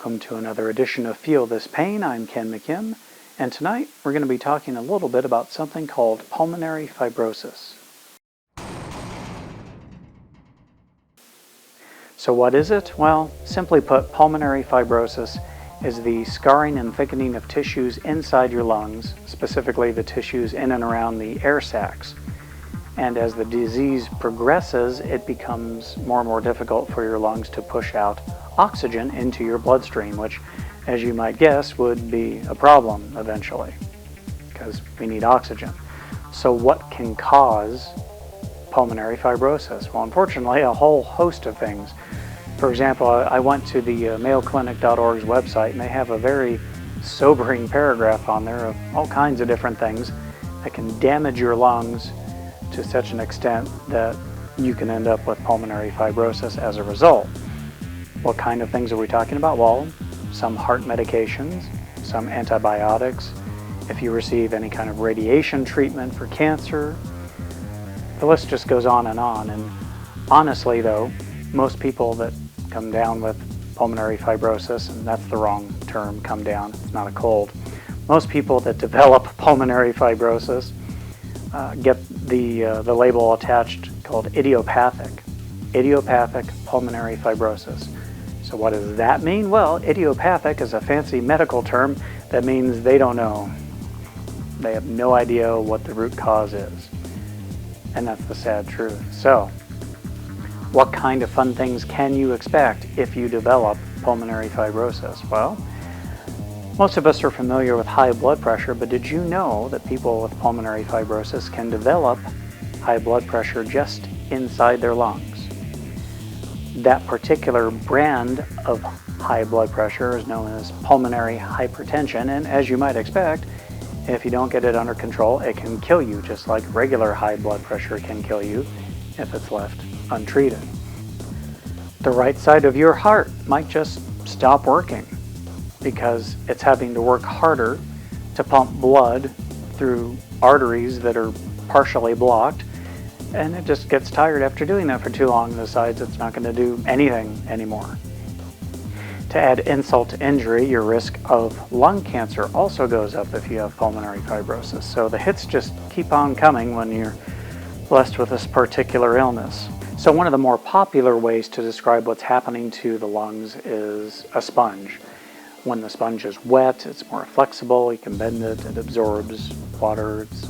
Welcome to another edition of Feel This Pain. I'm Ken McKim, and tonight we're going to be talking a little bit about something called pulmonary fibrosis. So what is it? Well, simply put, pulmonary fibrosis is the scarring and thickening of tissues inside your lungs, specifically the tissues in and around the air sacs. And as the disease progresses, it becomes more and more difficult for your lungs to push out oxygen into your bloodstream, which, as you might guess, would be a problem eventually, because we need oxygen. So what can cause pulmonary fibrosis? Well, unfortunately, a whole host of things. For example, I went to the mayoclinic.org's website, and they have a very sobering paragraph on there of all kinds of different things that can damage your lungs to such an extent that you can end up with pulmonary fibrosis as a result. What kind of things are we talking about? Well, some heart medications, some antibiotics, if you receive any kind of radiation treatment for cancer. The list just goes on. And honestly though, most people that come down with pulmonary fibrosis, and that's the wrong term, come down, it's not a cold. Most people that develop pulmonary fibrosis get the label attached called idiopathic pulmonary fibrosis. So what does that mean? Well, idiopathic is a fancy medical term that means they don't know. They have no idea what the root cause is. And that's the sad truth. So, what kind of fun things can you expect if you develop pulmonary fibrosis? Well, most of us are familiar with high blood pressure, but did you know that people with pulmonary fibrosis can develop high blood pressure just inside their lungs? That particular brand of high blood pressure is known as pulmonary hypertension, and as you might expect, if you don't get it under control, it can kill you, just like regular high blood pressure can kill you if it's left untreated. The right side of your heart might just stop working because it's having to work harder to pump blood through arteries that are partially blocked, and it just gets tired after doing that for too long and decides it's not going to do anything anymore. To add insult to injury, your risk of lung cancer also goes up if you have pulmonary fibrosis. So the hits just keep on coming when you're blessed with this particular illness. So one of the more popular ways to describe what's happening to the lungs is a sponge. When the sponge is wet, it's more flexible, you can bend it, it absorbs water, it's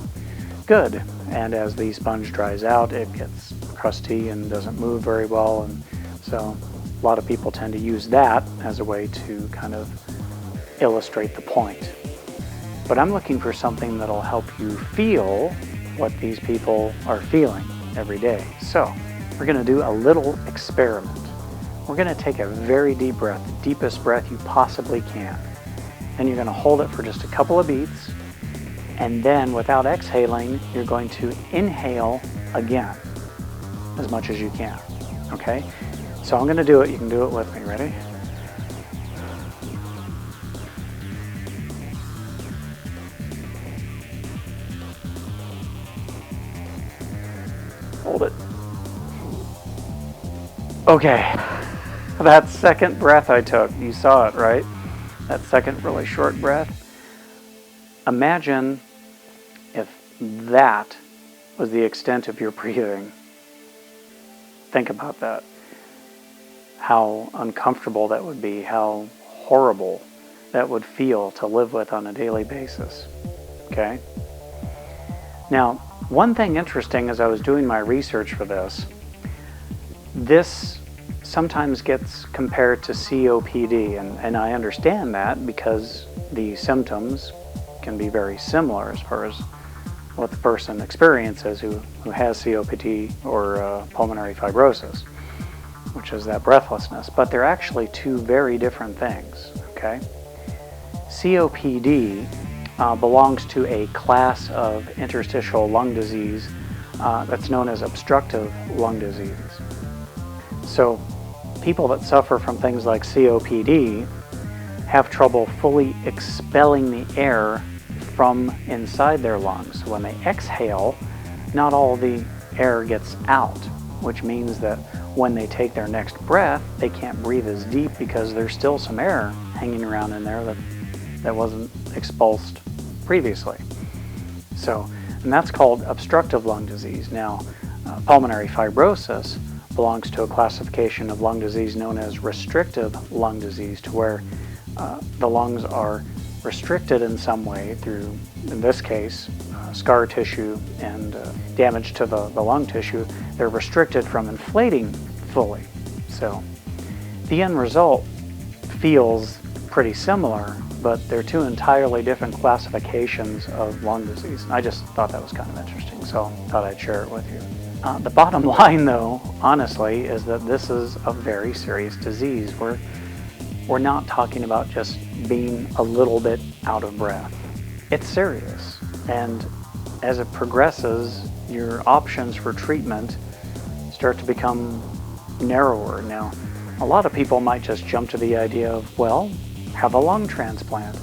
good. And as the sponge dries out, it gets crusty and doesn't move very well, and so a lot of people tend to use that as a way to kind of illustrate the point. But I'm looking for something that'll help you feel what these people are feeling every day. So we're going to do a little experiment. We're going to take a very deep breath, the deepest breath you possibly can. And you're going to hold it for just a couple of beats. And then without exhaling, you're going to inhale again, as much as you can. Okay? So I'm going to do it. You can do it with me. Ready? Hold it. Okay. That second breath I took, you saw it, right? That second really short breath. Imagine if that was the extent of your breathing. Think about that. How uncomfortable that would be, how horrible that would feel to live with on a daily basis. Okay? Now, one thing interesting as I was doing my research for this sometimes gets compared to COPD, and I understand that because the symptoms can be very similar as far as what the person experiences who has COPD or pulmonary fibrosis, which is that breathlessness. But they're actually two very different things, okay? COPD belongs to a class of interstitial lung disease that's known as obstructive lung disease. So people that suffer from things like COPD have trouble fully expelling the air from inside their lungs. So when they exhale, not all the air gets out, which means that when they take their next breath, they can't breathe as deep because there's still some air hanging around in there that wasn't expulsed previously. So, and that's called obstructive lung disease. Now, pulmonary fibrosis belongs to a classification of lung disease known as restrictive lung disease, to where the lungs are restricted in some way through, in this case, scar tissue and damage to the lung tissue. They're restricted from inflating fully. So the end result feels pretty similar, but they're two entirely different classifications of lung disease. And I just thought that was kind of interesting, so thought I'd share it with you. The bottom line, though, honestly, is that this is a very serious disease. We're not talking about just being a little bit out of breath. It's serious, and as it progresses, your options for treatment start to become narrower. Now, a lot of people might just jump to the idea of, well, have a lung transplant.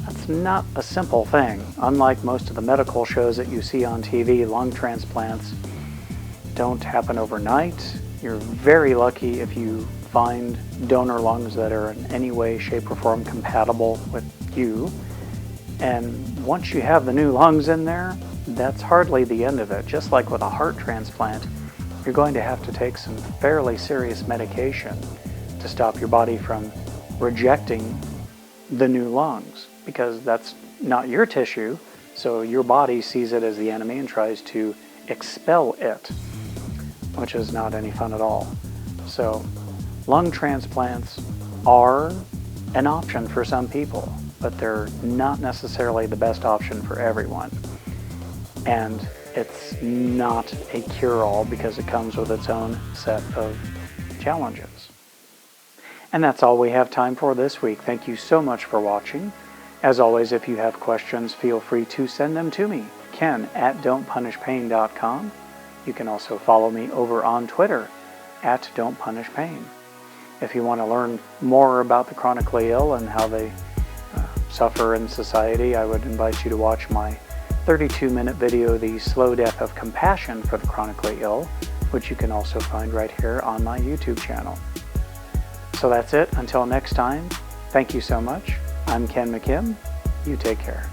That's not a simple thing. Unlike most of the medical shows that you see on TV, lung transplants don't happen overnight. You're very lucky if you find donor lungs that are in any way, shape, or form compatible with you. And once you have the new lungs in there, that's hardly the end of it. Just like with a heart transplant, you're going to have to take some fairly serious medication to stop your body from rejecting the new lungs, because that's not your tissue, so your body sees it as the enemy and tries to expel it, which is not any fun at all. So lung transplants are an option for some people, but they're not necessarily the best option for everyone. And it's not a cure-all because it comes with its own set of challenges. And that's all we have time for this week. Thank you so much for watching. As always, if you have questions, feel free to send them to me, Ken at don'tpunishpain.com. You can also follow me over on Twitter at don'tpunishpain. If you want to learn more about the chronically ill and how they suffer in society, I would invite you to watch my 32-minute video, The Slow Death of Compassion for the Chronically Ill, which you can also find right here on my YouTube channel. So that's it. Until next time, thank you so much. I'm Ken McKim. You take care.